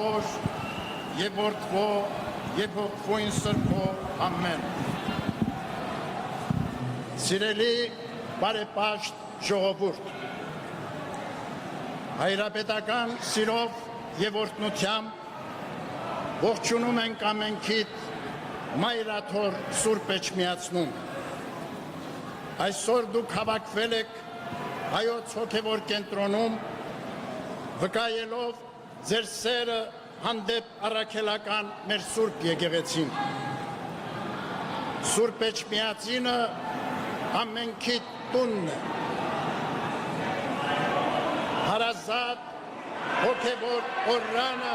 Հոր եւ Որդվո եւ Հոգվոյն Սրբո ամեն։ Սիրելի բարեպաշտ ժողովուրդ, հայրապետական սիրով եւ օրհնությամբ ողջունում ենք ամենքիդ Մայրաթոր Սուրբ Էջմիածնում։ Այսօր դուք հավաքվել եք հայոց հոգևոր կենտրոնում վկայելով ձեր սերը հանդեպ առաքելական մեր Սուրբ եկեղեցին։ Սուրբ Էջմիածինը ամենքիդ տունն է։ Հարազատ հոգևոր օրրանը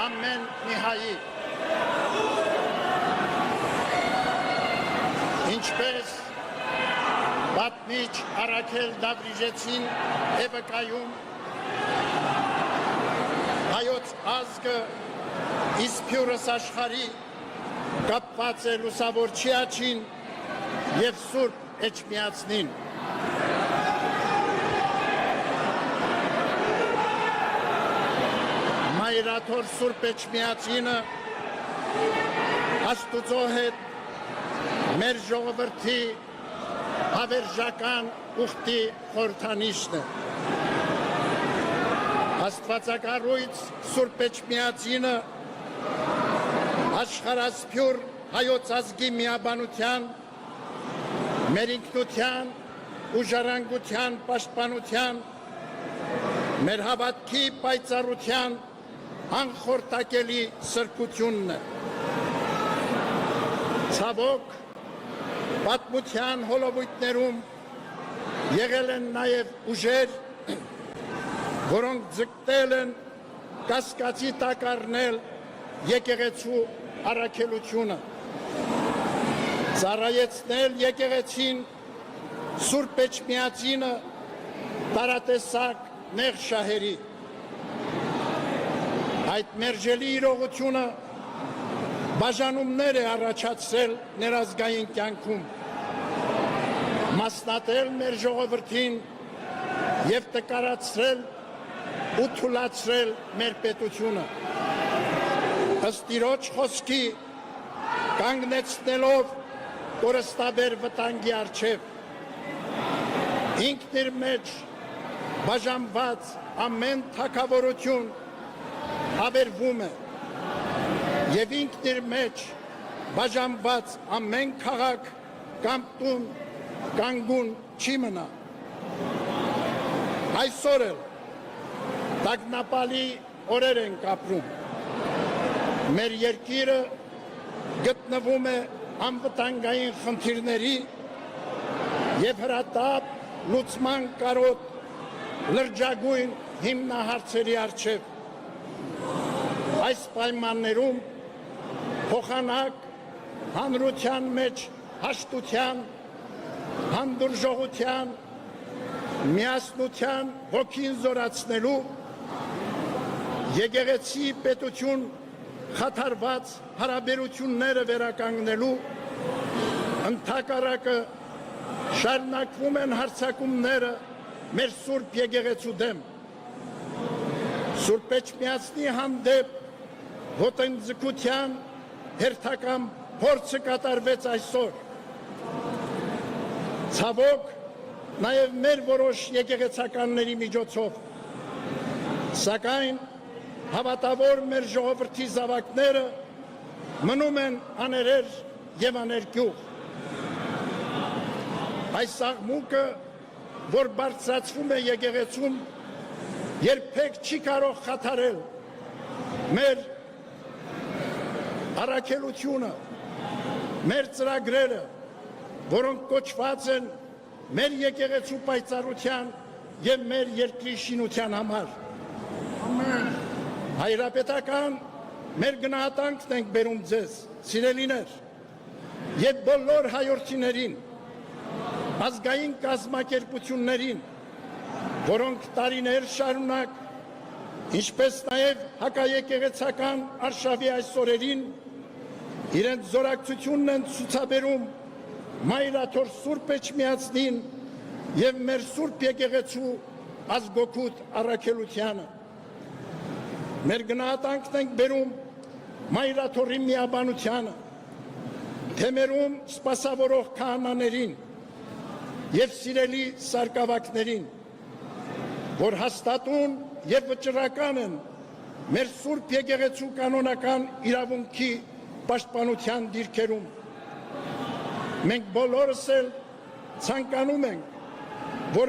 ամեն մի հայի։ Ինչպես պատմիչ Առաքել Դավրիժեցին է վկայում, հայոց ազգը իսփյուրս աշխարհի կապված է լուսավոր Չիաչին եւ Սուրբ Էջմիածնին։ Մայրաթոր Սուրբ Էջմիածինը Աստուծո հետ մեր ժողովրդի հավերժական ուխտի խորհրդանիշն է։ Աստվածակառույց Սուրբ Էջմիածինը աշխարհասփյուր հայոց ազգի միաբանության, մեր ինքնության ու ժառանգության պաշտպանության, մեր հավատքի պայծառության անխորտակելի սրբությունն է։ Ցավոք, պատմության հոլովույթներում եղել են նաև ուժեր, որոնք ձգտել են կասկածի տակ առնել եկեղեցու առաքելությունը, ծառայեցնել եկեղեցին Սուրբ Էջմիածինը տարատեսակ նեղ շահերի։ Այդ մերժելի իրողությունը բաժանումներ է առաջացրել ներազգային կյանքում, մասնատել մեր ժողովրդին եւ տկարացրել ու թուլացրել մեր պետությունը։ Ըստ Տիրոջ խոսքի կանգնեցնելով կորստաբեր վտանգի առջև, ինքն իր մեջ բաժանված ամեն թագավորություն ավերվում է եւ ինքն իր մեջ բաժանված ամեն քաղաք կամ տուն կանգուն չի մնա։ Այսօր էլ տագնապալի օրեր ենք ապրում։ Մեր երկիրը գտնվում է անվտանգային խնդիրների եւ հրատապ լուծման կարոտ լրջագույն հիմնահարցերի առջև։ Այս պայմաններում փոխանակ հանրության մեջ հաշտության, հանդուրժողության, միասնության ոգին զորացնելու, եկեղեցի պետություն խաթարված հարաբերությունները վերականգնելու, ընդհակառակը շարունակվում են հարձակումները մեր Սուրբ եկեղեցու դեմ։ Սուրբ Էջմիածնի հանդեպ ոտնձգության հերթական փորձը կատարվեց այսօր։ Ցավոք, նաև մեր որոշ եկեղեցականների միջոցով, սակայն հավատավոր մեր ժողովրդի զավակները մնում են աներեր եւ աներկյուղ։ Այս աղմուկը, որ բարձրացվում է եկեղեցում, երբեք չի կարող խաթարել մեր առաքելությունը, մեր ծրագրերը, որոնք կոչված են մեր եկեղեցու պայծառության եւ մեր երկրի շինության համար։ Ամեն։ Հայրապետական մեր գնահատանքն ենք բերում ձեզ, սիրելիներ, եւ բոլոր հայրենիներին, ազգային կազմակերպություններին, որոնք տարիներ շարունակ, ինչպես նաև հակաեկեղեցական արշավի այս օրերին իրենց զորակցությունն են ցուցաբերում Մայրաթոր Սուրբ Էջմիածնին եւ մեր Սուրբ եկեղեցու ազգօգուտ առաքելությանը։ Մեր գնահատանքն ենք բերում մայրաթորի միաբանությանը, թեմերում սպասավորող քահանաներին և սիրելի սարկավակներին, որ հաստատուն և վճռական են մեր Սուրբ Եկեղեցու կանոնական իրավունքի պաշտպանության դիրքերում։ Մենք բոլորս էլ ցանկանում ենք, որ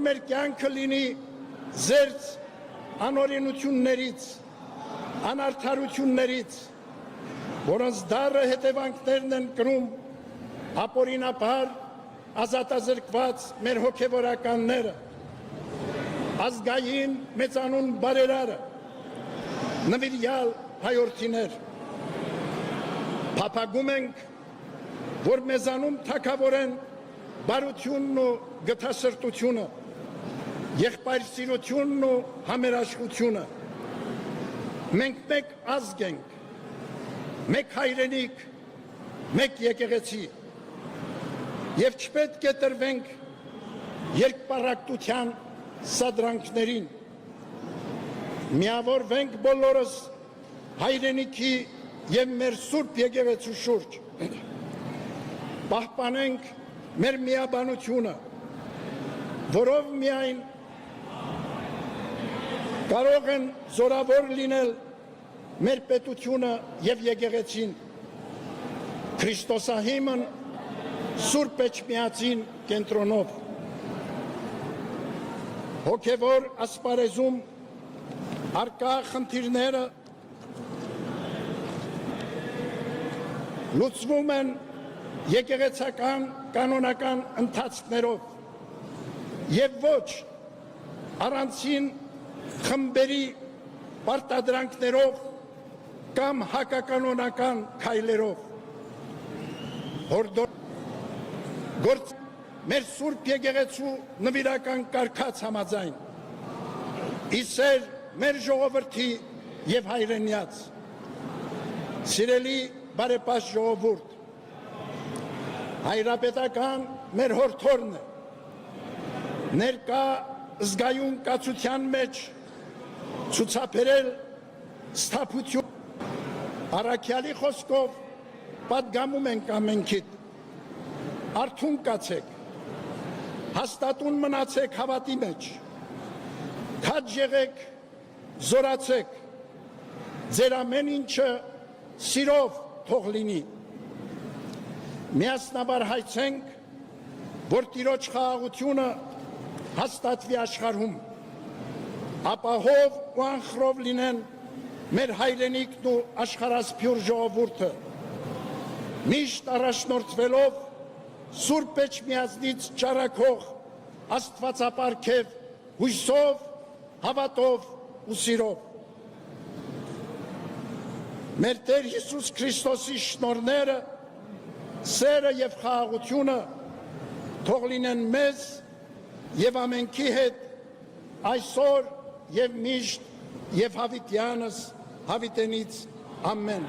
մեր կյանքը լինի զերծ անօրենություններից, անարդարություններից, որոնց դառը հետևանքներն են կրում ապօրինաբար ազատազրկված մեր հոգևորականները, ազգային մեծանուն բարերարը, նվիրյալ հայորդիներ։ Փափագում ենք, որ մեզանում թագավորեն բարությունն ու գթասրտությունը, եղբայրսիրությունն ու համերաշխությունը։ Մենք մեկ ազգ ենք, մեկ հայրենիք, մեկ եկեղեցի, և չպետք է տրվենք երկպառակտության սադրանքներին։ Միավորվենք բոլորս հայրենիքի և մեր Սուրբ Եկեղեցու շուրջ, պահպանենք մեր միաբանությունը, որով միայն կարող են զորավոր լինել մեր պետությունը և եկեղեցին, Քրիստոսահիմն Սուրբ Էջմիածին կենտրոնով։ Հոգևոր ասպարեզում առկա խնդիրները լուծվում են եկեղեցական կանոնական ընթացքներով և ոչ առանցին խմբերի պարտադրանքներով կամ հակականոնական քայլերով։ Մեր Սուրբ Եկեղեցու նվիրական կարգած համաձայն, իսեր մեր ժողովրդի և հայրենյաց, սիրելի բարեպաշտ ժողովուրդ, հայրապետական մեր հորդորն է, ներկա զգայուն կացության մեջ ցուցաբերել սթափություն, առաքյալի խոսքով պատգամում ենք ամենքիդ, արթուն կացեք, հաստատուն մնացեք հավատի մեջ, քաջ եղեք, զորացեք, ձեր ամեն ինչը սիրով թող լինի։ Միասնաբար հայցենք, որ Տիրոջ խաղաղությունը հաստատվի աշխարհում, ապահով ու անխռով լինեն մեր հայրենիքն ու աշխարհասփյուր ժողովուրդը, միշտ առաջնորդվելով Սուրբ Էջմիածնից ճառագող աստվածապարգև հույսով, հավատով ու սիրով։ Մեր Տեր Հիսուս Քրիստոսի շնորհները, սերը և խաղաղությունը թող լինեն մեզ և ամենքի հետ այսօր և միշտ և հավիտյանս հավիտենից ամեն։